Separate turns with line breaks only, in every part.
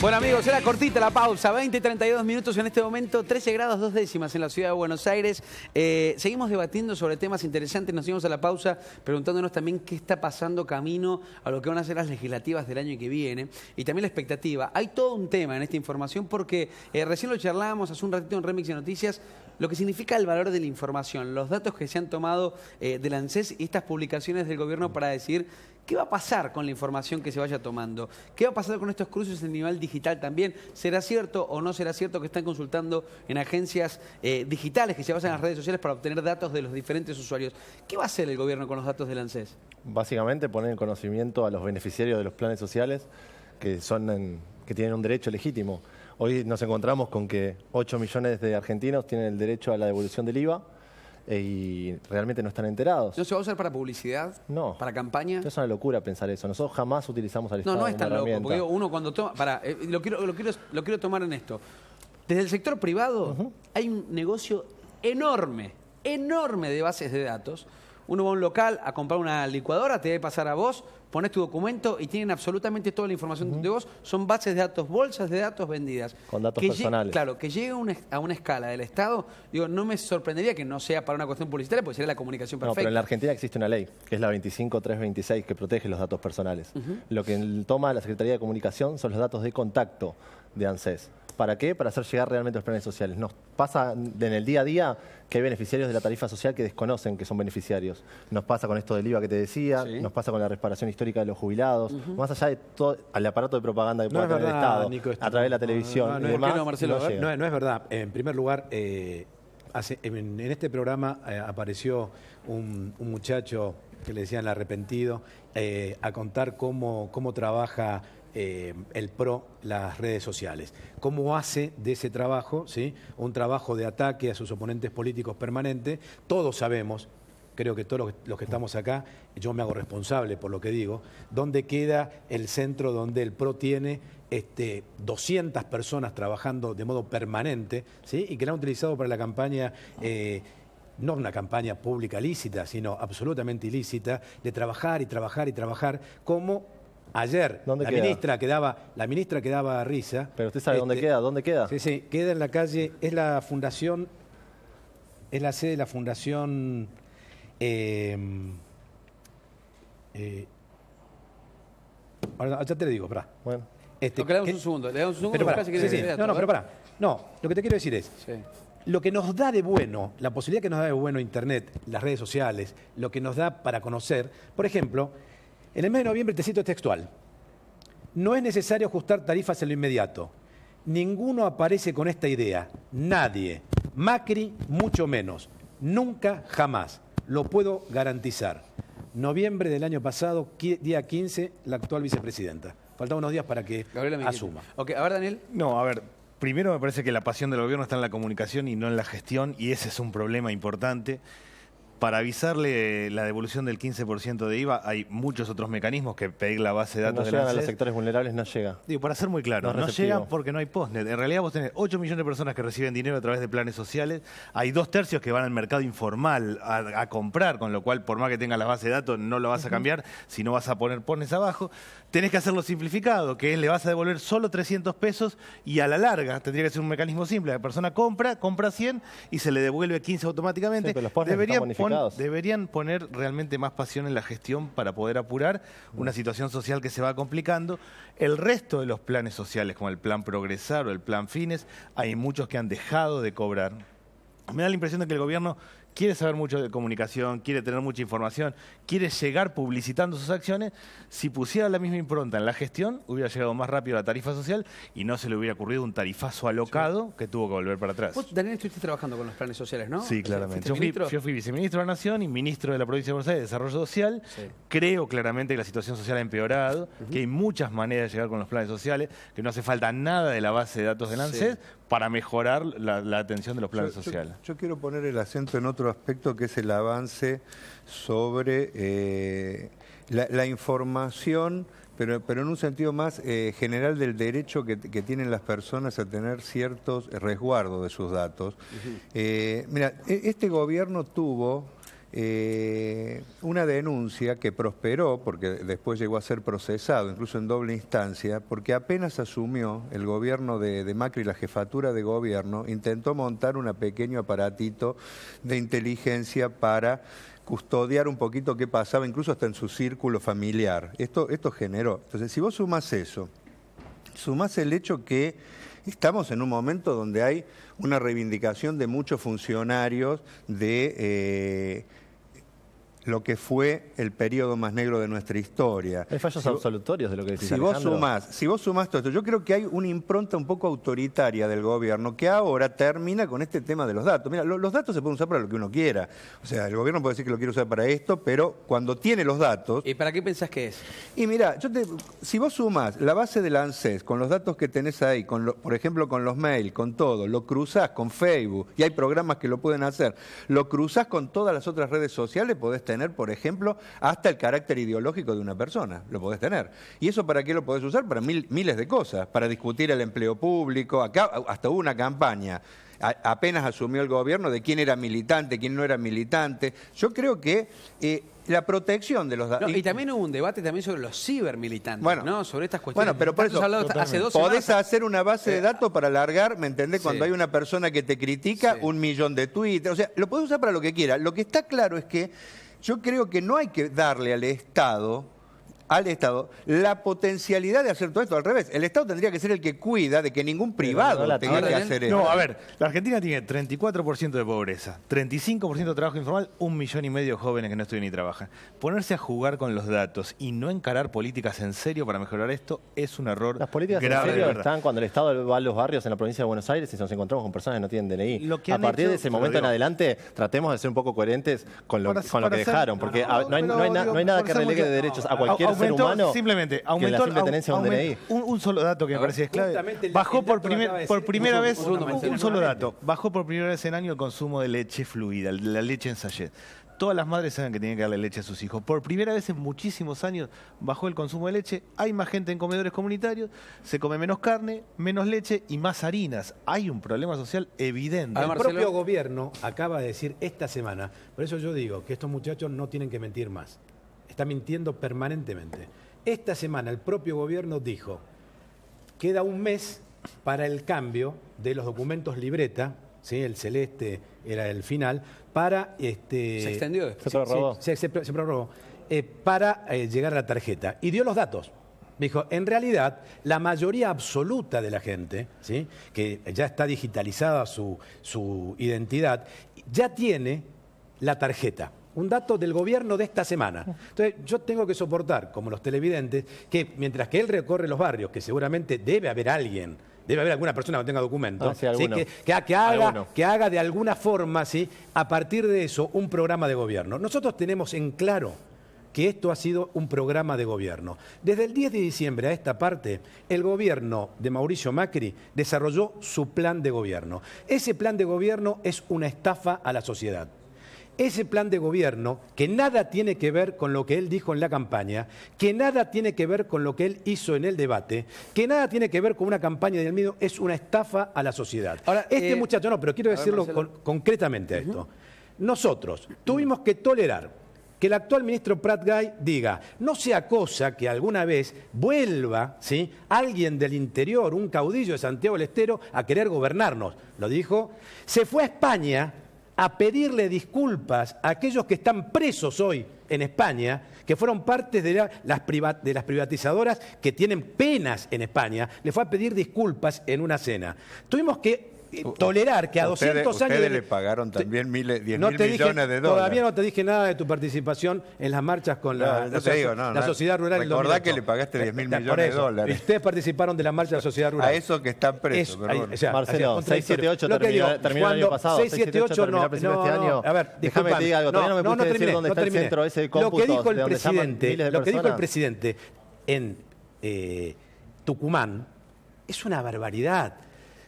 Bueno amigos, era cortita la pausa, 20-32 minutos en este momento, 13 grados 2 décimas en la ciudad de Buenos Aires. Seguimos debatiendo sobre temas interesantes, nos íbamos a la pausa preguntándonos también qué está pasando camino a lo que van a ser las legislativas del año que viene y también la expectativa. Hay todo un tema en esta información porque recién lo charlábamos hace un ratito en Remix de Noticias, lo que significa el valor de la información, los datos que se han tomado del ANSES y estas publicaciones del gobierno para decir qué va a pasar con la información que se vaya tomando, qué va a pasar con estos cruces en nivel digital también, será cierto o no será cierto que están consultando en agencias digitales que se basan en las redes sociales para obtener datos de los diferentes usuarios. ¿Qué va a hacer el gobierno con los datos del ANSES?
Básicamente poner en conocimiento a los beneficiarios de los planes sociales que tienen un derecho legítimo. Hoy nos encontramos con que 8 millones de argentinos tienen el derecho a la devolución del IVA y realmente no están enterados.
¿No se va a usar para publicidad?
No.
¿Para campaña?
Es una locura pensar eso. Nosotros jamás utilizamos al Estado
No, no es
como
tan loco,
herramienta.
porque uno cuando toma... lo quiero tomar en esto. Desde el sector privado hay un negocio enorme de bases de datos. Uno va a un local a comprar una licuadora, te debe pasar a vos, pones tu documento y tienen absolutamente toda la información de vos. Son bases de datos, bolsas de datos vendidas.
Con datos personales.
Claro, que llegue a una escala del Estado, digo, no me sorprendería que no sea para una cuestión publicitaria, porque sería la comunicación perfecta.
No, pero en la Argentina existe una ley, que es la 25326, que protege los datos personales. Lo que toma la Secretaría de Comunicación son los datos de contacto de ANSES. ¿Para qué? Para hacer llegar realmente los planes sociales. Nos pasa en el día a día que hay beneficiarios de la tarifa social que desconocen que son beneficiarios. Nos pasa con esto del IVA que te decía, nos pasa con la reparación histórica de los jubilados, más allá de todo el aparato de propaganda que puede tener el Estado,
Nico,
a través de la televisión y demás.
No, Marcelo,
no es verdad. En primer lugar, en este programa apareció un muchacho que le decían el arrepentido a contar cómo trabaja el PRO las redes sociales. Cómo hace de ese trabajo, ¿sí?, un trabajo de ataque a sus oponentes políticos permanente. Todos sabemos, creo que todos los que estamos acá, yo me hago responsable por lo que digo, dónde queda el centro donde el PRO tiene 200 personas trabajando de modo permanente, ¿sí?, y que la han utilizado para la campaña... no una campaña pública lícita, sino absolutamente ilícita, de trabajar y trabajar y trabajar, como ayer la ministra que daba risa.
Pero usted sabe dónde queda, ¿dónde queda?
Sí, queda en la calle, es la fundación, es la sede de la fundación... ahora, ya te le digo, pará.
Bueno. Le damos un segundo,
pero pará. No, lo que te quiero decir es...
Sí.
Lo que nos da de bueno, la posibilidad que nos da de bueno Internet, las redes sociales, lo que nos da para conocer, por ejemplo, en el mes de noviembre, te cito textual, no es necesario ajustar tarifas en lo inmediato. Ninguno aparece con esta idea, nadie, Macri mucho menos, nunca, jamás, lo puedo garantizar. Noviembre del año pasado, día 15, la actual vicepresidenta. Faltaban unos días para que asuma.
Ok, a ver, Daniel.
No, a ver, primero me parece que la pasión del gobierno está en la comunicación y no en la gestión, y ese es un problema importante. Para avisarle la devolución del 15% de IVA hay muchos otros mecanismos que pedir la base de datos
no
de la
llegan a los
ANSES.
sectores vulnerables, no llega.
Digo, para ser muy claro, no llega porque no hay postnet. En realidad vos tenés 8 millones de personas que reciben dinero a través de planes sociales. Hay 2/3 que van al mercado informal a comprar, con lo cual por más que tengas la base de datos no lo vas a cambiar si no vas a poner postnets abajo. Tenés que hacerlo simplificado, que es le vas a devolver solo 300 pesos y a la larga tendría que ser un mecanismo simple. La persona compra 100 y se le devuelve 15 automáticamente.
Sí, pero los postnets están bonificados.
Deberían poner realmente más pasión en la gestión para poder apurar una situación social que se va complicando. El resto de los planes sociales, como el Plan Progresar o el Plan Fines, hay muchos que han dejado de cobrar. Me da la impresión de que el gobierno quiere saber mucho de comunicación, quiere tener mucha información, quiere llegar publicitando sus acciones. Si pusiera la misma impronta en la gestión, hubiera llegado más rápido a la tarifa social y no se le hubiera ocurrido un tarifazo alocado que tuvo que volver para atrás.
Vos, Daniel, estuviste trabajando con los planes sociales, ¿no?
Sí, claramente.
Yo
fui viceministro de la Nación y ministro de la Provincia de Buenos Aires de Desarrollo Social. Sí. Creo claramente que la situación social ha empeorado, que hay muchas maneras de llegar con los planes sociales, que no hace falta nada de la base de datos del ANSES para mejorar la atención de los planes sociales.
Yo quiero poner el acento en otro aspecto que es el avance sobre la información, pero en un sentido más general del derecho que tienen las personas a tener ciertos resguardos de sus datos. Mira, este gobierno tuvo una denuncia que prosperó, porque después llegó a ser procesado, incluso en doble instancia, porque apenas asumió el gobierno de Macri, la jefatura de gobierno, intentó montar un pequeño aparatito de inteligencia para custodiar un poquito qué pasaba, incluso hasta en su círculo familiar. Esto generó. Entonces, si vos sumás eso, sumás el hecho que estamos en un momento donde hay una reivindicación de muchos funcionarios de lo que fue el periodo más negro de nuestra historia.
Hay fallos absolutorios de lo que decís,
si vos sumás todo esto, yo creo que hay una impronta un poco autoritaria del gobierno que ahora termina con este tema de los datos. Mira, los datos se pueden usar para lo que uno quiera. O sea, el gobierno puede decir que lo quiere usar para esto, pero cuando tiene los datos...
¿Y para qué pensás que es?
Y mira, si vos sumás la base del ANSES con los datos que tenés ahí, por ejemplo con los mails, con todo, lo cruzás con Facebook, y hay programas que lo pueden hacer, lo cruzás con todas las otras redes sociales, podés tener, por ejemplo, hasta el carácter ideológico de una persona, lo podés tener. ¿Y eso para qué lo podés usar? Para miles de cosas, para discutir el empleo público. Acá hasta hubo una campaña, apenas asumió el gobierno, de quién era militante, quién no era militante. Yo creo que la protección de los datos...
Y también hubo un debate también sobre los cibermilitantes,
bueno,
¿no? Sobre estas cuestiones.
Bueno, pero por eso
hace 2
podés
semanas.
hacer una base de datos para alargar, ¿me entendés? Cuando
Sí.
hay una persona que te critica, 1 millón de tweets. O sea, lo podés usar para lo que quieras. Lo que está claro es que yo creo que no hay que darle al Estado la potencialidad de hacer todo esto. Al revés, el Estado tendría que ser el que cuida de que ningún privado tenga que hacer esto.
No, a ver, la Argentina tiene 34% de pobreza, 35% de trabajo informal, 1,5 millones de jóvenes que no estudian ni trabajan. Ponerse a jugar con los datos y no encarar políticas en serio para mejorar esto es un error
Las políticas
grave,
en
de
serio
verdad.
están cuando el Estado va a los barrios en la provincia de Buenos Aires y nos encontramos con personas que no tienen DNI.
Lo que
A
han
partir
hecho,
de ese
te lo
momento en
digo.
adelante, tratemos de ser un poco coherentes con lo
Para
que
ser-
dejaron, porque no hay nada que relegue de derechos a cualquier ser
Aumentó,
humano
simplemente
que la simple tenencia de un DNI.
un solo dato que me parece es clave.
justamente el
Bajó
dato
por,
que acaba de
por
decir,
primera
un
vez,
segundo,
un solo dato, bajó por primera vez en año el consumo de leche fluida, la leche en sachet. Todas las madres saben que tienen que darle leche a sus hijos. Por primera vez en muchísimos años bajó el consumo de leche. Hay más gente en comedores comunitarios, se come menos carne, menos leche y más harinas. Hay un problema social evidente.
A ver,
El
Marcelo.
propio gobierno acaba de decir esta semana, por eso yo digo que estos muchachos no tienen que mentir más. Están mintiendo permanentemente. Esta semana el propio gobierno dijo, queda un mes para el cambio de los documentos libreta, ¿sí? El celeste era el final, para...
Se extendió después.
Se prorrogó.
Sí, se prorrogó, para llegar a la tarjeta. Y dio los datos. Dijo, en realidad, la mayoría absoluta de la gente, ¿sí? Que ya está digitalizada su identidad, ya tiene la tarjeta. Un dato del gobierno de esta semana. Entonces, yo tengo que soportar, como los televidentes, que mientras que él recorre los barrios, que seguramente debe haber alguien, debe haber alguna persona que tenga documentos,
sí, alguno.
que haga de alguna forma, ¿sí? A partir de eso, un programa de gobierno. Nosotros tenemos en claro que esto ha sido un programa de gobierno. Desde el 10 de diciembre a esta parte, el gobierno de Mauricio Macri desarrolló su plan de gobierno. Ese plan de gobierno es una estafa a la sociedad. Ese plan de gobierno, que nada tiene que ver con lo que él dijo en la campaña, que nada tiene que ver con lo que él hizo en el debate, que nada tiene que ver con una campaña del miedo, es una estafa a la sociedad.
Ahora,
Muchacho, no, pero quiero decirlo
Marcelo.
concretamente a esto. Nosotros tuvimos que tolerar que el actual ministro Prat Gay diga, no sea cosa que alguna vez vuelva, ¿sí? Alguien del interior, un caudillo de Santiago del Estero, a querer gobernarnos. Lo dijo. Se fue a España a pedirle disculpas a aquellos que están presos hoy en España, que fueron parte de las privatizadoras que tienen penas en España. Le fue a pedir disculpas en una cena. Tuvimos que tolerar que a 200 años...
Ustedes le pagaron también 10 mil millones de dólares.
Todavía no te dije nada de tu participación en las marchas con la Sociedad Rural.
Recordá que le pagaste 10 mil millones de dólares.
Ustedes participaron de la marcha de la Sociedad Rural.
A esos que están presos.
Marcelo, 678 terminó el año pasado.
678
terminó al principio de este año.
A ver,
déjame que te diga algo. Todavía no me pudiste decir dónde está el centro ese de cómputos.
Lo que dijo el
de donde llaman
presidente,
miles de
lo que dijo el
personas.
presidente en Tucumán es una barbaridad.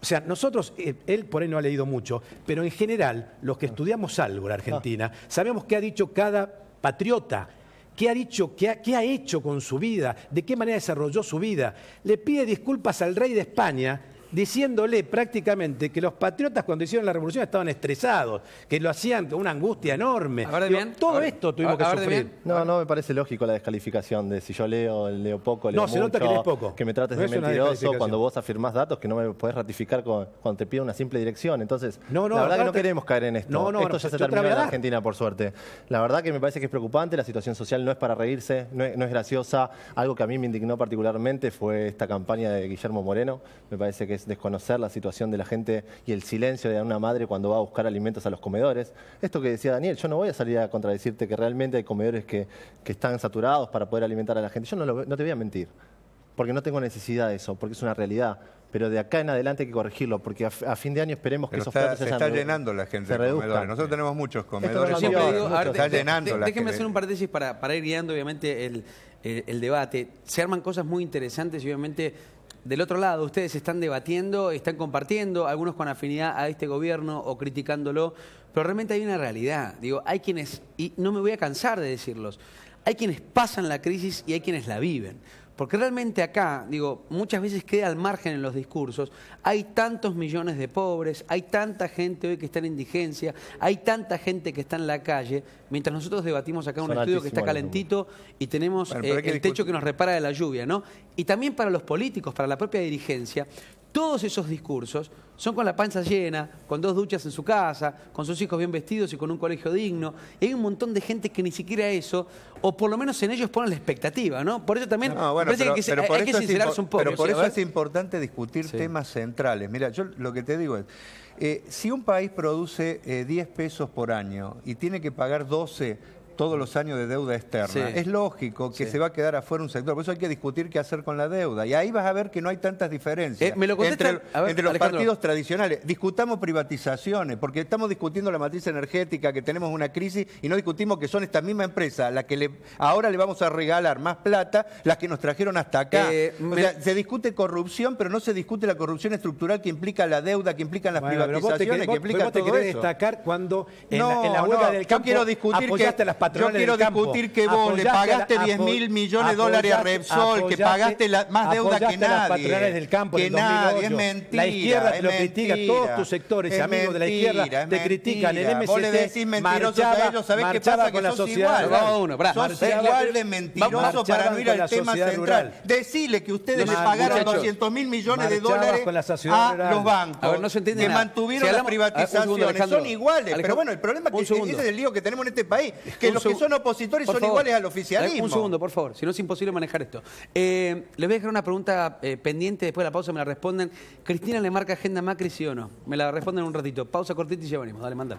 O sea, nosotros, él por ahí no ha leído mucho, pero en general, los que estudiamos algo en Argentina, sabemos qué ha dicho cada patriota, qué ha dicho, qué ha hecho con su vida, de qué manera desarrolló su vida. Le pide disculpas al rey de España diciéndole prácticamente que los patriotas cuando hicieron la revolución estaban estresados, que lo hacían con una angustia enorme.
A ver, Demián.
Todo esto tuvimos que sufrir.
No me parece lógico la descalificación de si yo leo poco, leo
No, se nota
mucho,
que lees poco.
que me trates
No
de
es una
mentiroso
descalificación.
cuando vos afirmás datos que no me podés ratificar cuando te pido una simple dirección. Entonces,
No,
la verdad que no
aparte-
queremos caer en esto.
No,
Esto ya se
yo te
terminó
voy a
en
dar.
Argentina, por suerte. La verdad que me parece que es preocupante, la situación social no es para reírse, no es graciosa. Algo que a mí me indignó particularmente fue esta campaña de Guillermo Moreno. Me parece que es desconocer la situación de la gente y el silencio de una madre cuando va a buscar alimentos a los comedores. Esto que decía Daniel, yo no voy a salir a contradecirte que realmente hay comedores que están saturados para poder alimentar a la gente. Yo no te voy a mentir, porque no tengo necesidad de eso, porque es una realidad. Pero de acá en adelante hay que corregirlo, porque a fin de año esperemos que
Pero
esos
se
platos
está llenando la gente
se
de
reduzcan.
comedores. Nosotros tenemos muchos
Esto
comedores.
no
Siempre digo, a ver,
está llenando la
déjenme
gente.
hacer un paréntesis para ir guiando, obviamente, el debate. Se arman cosas muy interesantes y, obviamente, del otro lado, ustedes están debatiendo, están compartiendo, algunos con afinidad a este gobierno o criticándolo, pero realmente hay una realidad. Digo, hay quienes, y no me voy a cansar de decirlos, hay quienes pasan la crisis y hay quienes la viven. Porque realmente acá, digo, muchas veces queda al margen en los discursos. Hay tantos millones de pobres, hay tanta gente hoy que está en indigencia, hay tanta gente que está en la calle, mientras nosotros debatimos acá en un
Son
estudio que está
altísimos los
calentito y tenemos
Bueno, pero hay que
el techo
discutir.
que nos repara de la lluvia, ¿no? Y también para los políticos, para la propia dirigencia, todos esos discursos son con la panza llena, con 2 duchas en su casa, con sus hijos bien vestidos y con un colegio digno. Y hay un montón de gente que ni siquiera eso, o por lo menos en ellos ponen la expectativa, ¿no? Por eso también
No, bueno,
me parece que hay que sincerarse un poco.
Pero por
¿sí? A
eso
ver.
es importante discutir
Sí.
temas centrales. Mira, yo lo que te digo es, si un país produce 10 pesos por año y tiene que pagar 12 todos los años de deuda externa,
Sí.
es lógico que
Sí.
se va a quedar afuera un sector. Por eso hay que discutir qué hacer con la deuda. Y ahí vas a ver que no hay tantas diferencias
Me lo contestan. A ver,
entre los
Alejandro.
partidos tradicionales. Discutamos privatizaciones, porque estamos discutiendo la matriz energética, que tenemos una crisis, y no discutimos que son esta misma empresa la que ahora le vamos a regalar más plata, las que nos trajeron hasta acá. O sea, se discute corrupción, pero no se discute la corrupción estructural que implica la deuda, que implican las
Bueno, pero vos te
privatizaciones,
querés-
que implica
vos te
todo
querés
eso.
destacar cuando en la huelga del campo
yo quiero discutir
apoyaste a las patronales
yo quiero
del campo.
discutir que vos le pagaste 10.000 millones de dólares a Repsol, que pagaste más deuda que
apoyaste a las
nadie.
patronales del campo
que
en el 2008.
nadie, es mentira.
La izquierda te
es
lo critica,
mentira.
todos tus sectores
Es
amigos de la izquierda
mentira,
te
es
critican. El
mentira.
MST
Vos le decís mentirosos a
marchaba-
ellos, ¿sabés qué
marchaba
pasa?
con
Que
la
sos
sociedad
igual.
rural.
Vamos a uno, pará.
Sos
Marchaba-
igual de mentiroso
marchaban
para no ir
con
al
la
tema
sociedad
central.
rural.
Decile que ustedes
No,
le pagaron
muchachos.
200.000 millones de
Marchabas
dólares
con la sociedad
a
rural.
los bancos.
A ver, no se entiende
que
nada.
mantuvieron
Si
las
hablamos-
privatizaciones.
un segundo, Alejandro.
Son iguales. Pero
Alejandro,
bueno, el problema es
un
que
segundo.
ese es el lío que tenemos en este país. Que
Un
los que
seg-
son opositores
por
son
favor.
iguales al oficialismo.
Un segundo, por favor, si no es imposible manejar esto. Les voy a dejar una pregunta pendiente, después de la pausa me la responden. ¿Cristina le marca agenda a Macri, sí o no? Me la responden en un ratito. Pausa cortita y ya venimos. Dale, manda.